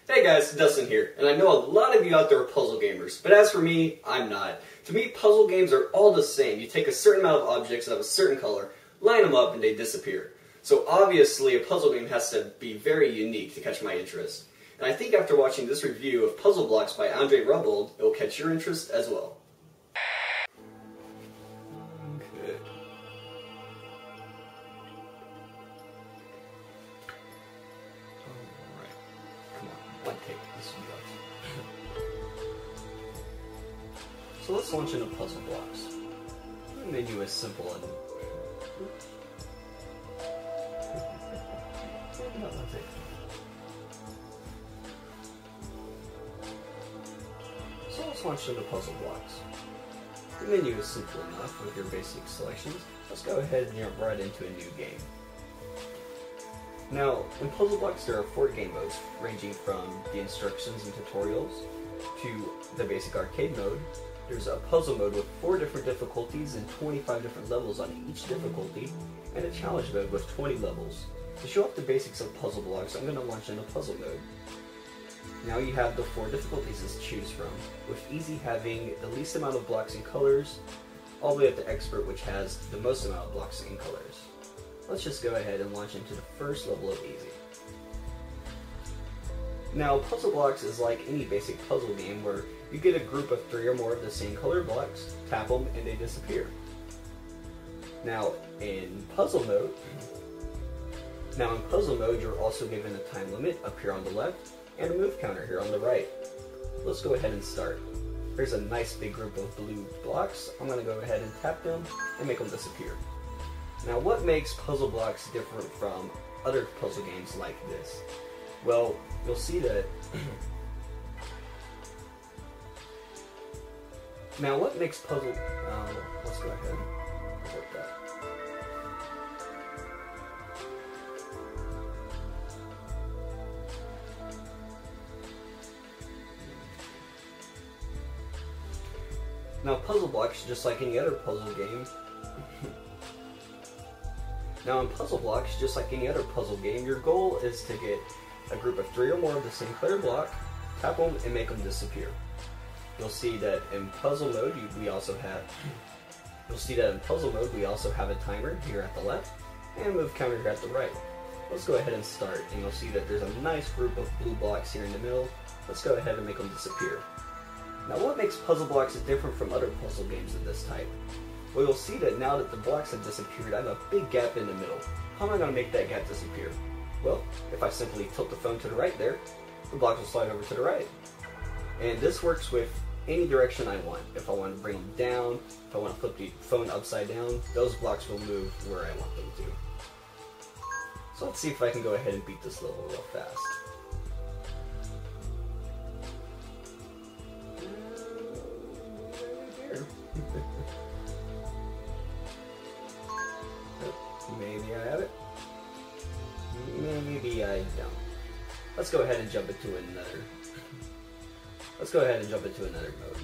Hey guys, Dustin here, and I know a lot of you out there are puzzle gamers, but as for me, I'm not. To me, puzzle games are all the same. You take a certain amount of objects of a certain color, line them up, and they disappear. So obviously a puzzle game has to be very unique to catch my interest. And I think after watching this review of Puzzle Blox by Rabold, it will catch your interest as well. Okay. Alright. Come on, one take. This will be awesome. So let's launch into Puzzle Blox. The menu is simple and... No, that's it. So let's launch into Puzzle Blox. The menu is simple enough with your basic selections. Let's go ahead and jump right into a new game. Now, in Puzzle Blox there are 4 game modes, ranging from the instructions and tutorials to the basic arcade mode. There's a puzzle mode with 4 different difficulties and 25 different levels on each difficulty, and a challenge mode with 20 levels. To show off the basics of Puzzle Blox, I'm going to launch into puzzle mode. Now you have the 4 difficulties to choose from, with easy having the least amount of blocks and colors, all the way up to expert, which has the most amount of blocks and colors. Let's just go ahead and launch into the first level of easy. Now Puzzle Blox is like any basic puzzle game where you get a group of 3 or more of the same color blocks, tap them, and they disappear. Now in puzzle mode, you're also given a time limit up here on the left, and a move counter here on the right. Let's go ahead and start. There's a nice big group of blue blocks. I'm going to go ahead and tap them and make them disappear. Now what makes Puzzle Blox different from other puzzle games like this? Well, you'll see that... Now what makes puzzle... let's go ahead and work that. Now Puzzle Blox, just like any other puzzle game, now in Puzzle Blox, just like any other puzzle game, your goal is to get a group of 3 or more of the same color block, tap them, and make them disappear. You'll see that in puzzle mode we also have a timer here at the left, and a move counter here at the right. Let's go ahead and start, and you'll see that there's a nice group of blue blocks here in the middle. Let's go ahead and make them disappear. Now what makes Puzzle Blox different from other puzzle games of this type? Well, you'll see that now that the blocks have disappeared, I have a big gap in the middle. How am I going to make that gap disappear? Well, if I simply tilt the phone to the right there, the blocks will slide over to the right. And this works with any direction I want. If I want to bring them down, if I want to flip the phone upside down, those blocks will move where I want them to. So let's see if I can go ahead and beat this level real fast. Maybe I have it. Maybe I don't. Let's go ahead and jump into another. Let's go ahead and jump into another mode.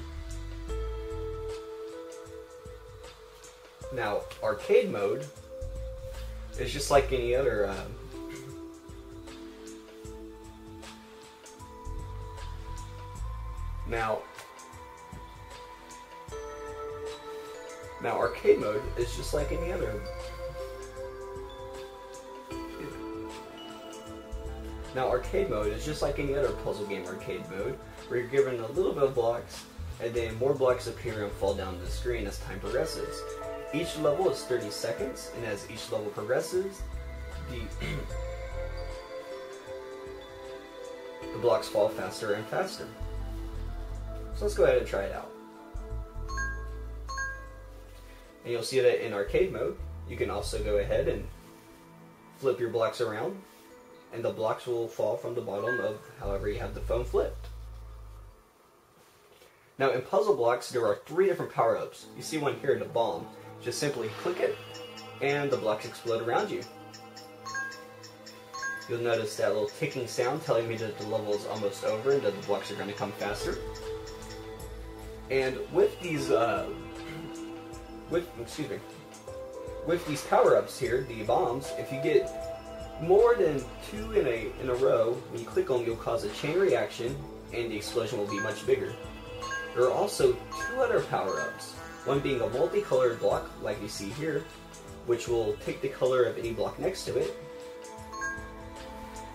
Now, arcade mode is just like any other. Now, arcade mode is just like any other. Now, arcade mode is just like any other puzzle game arcade mode, where you're given a little bit of blocks, and then more blocks appear and fall down the screen as time progresses. Each level is 30 seconds, and as each level progresses, the blocks fall faster and faster. So let's go ahead and try it out. And you'll see that in arcade mode, you can also go ahead and flip your blocks around, and the blocks will fall from the bottom of however you have the phone flipped. Now in Puzzle Blox, there are 3 different power-ups. You see one here in the bomb. Just simply click it, and the blocks explode around you. You'll notice that little ticking sound telling me that the level is almost over and that the blocks are going to come faster. And with these, with these power-ups here, the bombs, if you get more than 2 in a row, when you click on them, you'll cause a chain reaction, and the explosion will be much bigger. There are also 2 other power-ups, one being a multicolored block, like you see here, which will take the color of any block next to it.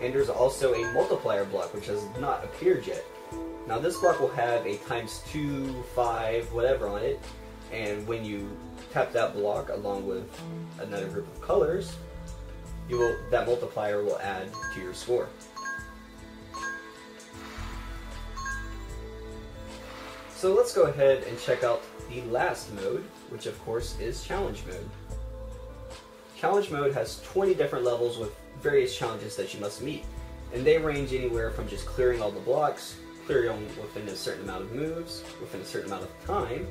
And there's also a multiplier block, which has not appeared yet. Now this block will have a ×2, 5, whatever on it, and when you tap that block along with another group of colors, that multiplier will add to your score. So let's go ahead and check out the last mode, which of course is challenge mode. Challenge mode has 20 different levels with various challenges that you must meet, and they range anywhere from just clearing all the blocks, clearing within a certain amount of moves, within a certain amount of time,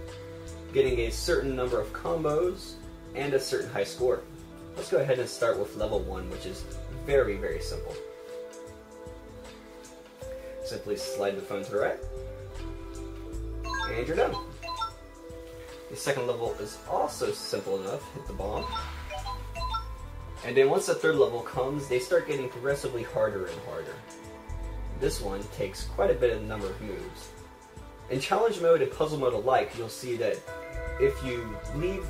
getting a certain number of combos, and a certain high score. Let's go ahead and start with level 1, which is very, very simple. Simply slide the phone to the right, and you're done. The second level is also simple enough, hit the bomb. And then once the third level comes, they start getting progressively harder and harder. This one takes quite a bit of number of moves. In challenge mode and puzzle mode alike, you'll see that if you leave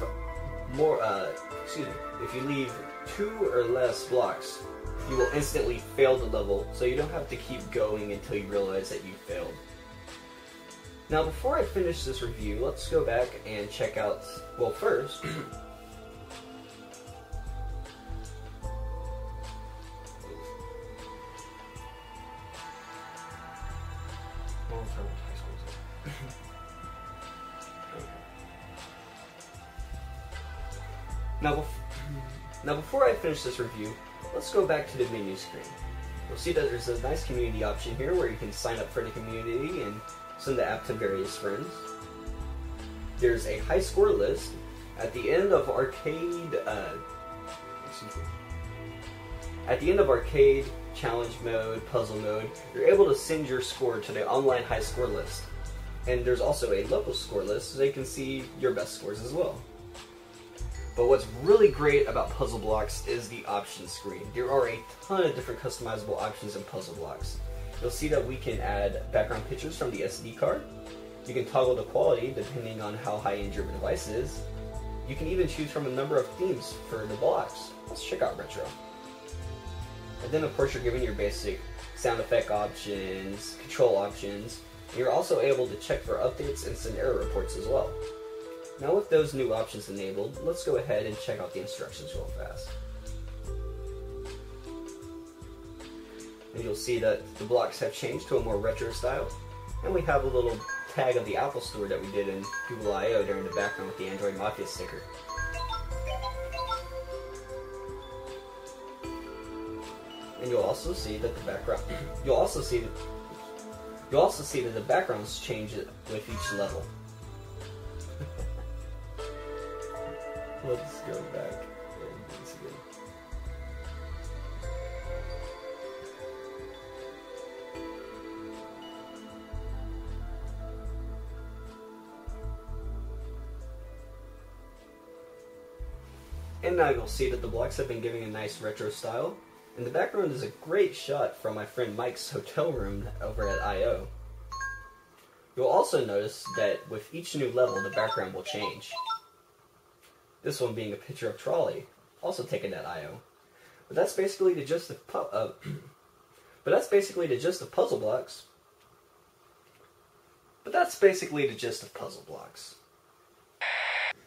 if you leave 2 or less blocks, you will instantly fail the level, so you don't have to keep going until you realize that you failed. Now before I finish this review, let's go back and check out, well first, Now before I finish this review, let's go back to the menu screen. You'll see that there's a nice community option here where you can sign up for the community and send the app to various friends. There's a high score list. At the end of arcade, challenge mode, puzzle mode, you're able to send your score to the online high score list. And there's also a local score list so you can see your best scores as well. But what's really great about Puzzle Blox is the options screen. There are a ton of different customizable options in Puzzle Blox. You'll see that we can add background pictures from the SD card. You can toggle the quality depending on how high-end your device is. You can even choose from a number of themes for the blocks. Let's check out retro. And then of course you're given your basic sound effect options, control options, and you're also able to check for updates and send error reports as well. Now with those new options enabled, let's go ahead and check out the instructions real fast. And you'll see that the blocks have changed to a more retro style, and we have a little tag of the Apple Store that we did in Google I/O there in the background with the Android Mafia sticker. And you'll also see that the background the backgrounds change with each level. Let's go back and do this again. And now you'll see that the blocks have been giving a nice retro style, and the background is a great shot from my friend Mike's hotel room over at I/O. You'll also notice that with each new level, the background will change. This one being a picture of Trolley, also taken at I/O. But that's basically the gist of Puzzle Blox.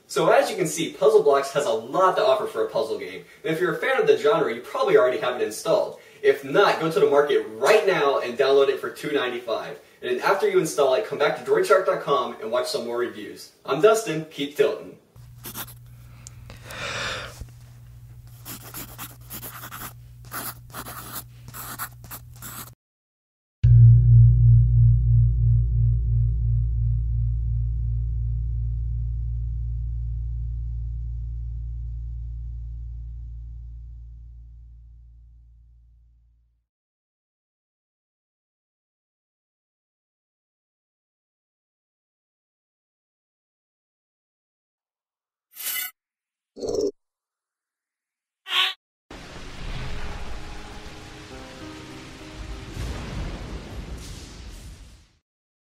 So as you can see, Puzzle Blox has a lot to offer for a puzzle game. And if you're a fan of the genre, you probably already have it installed. If not, go to the market right now and download it for $2.95. And then after you install it, come back to droidshark.com and watch some more reviews. I'm Dustin, keep tilting.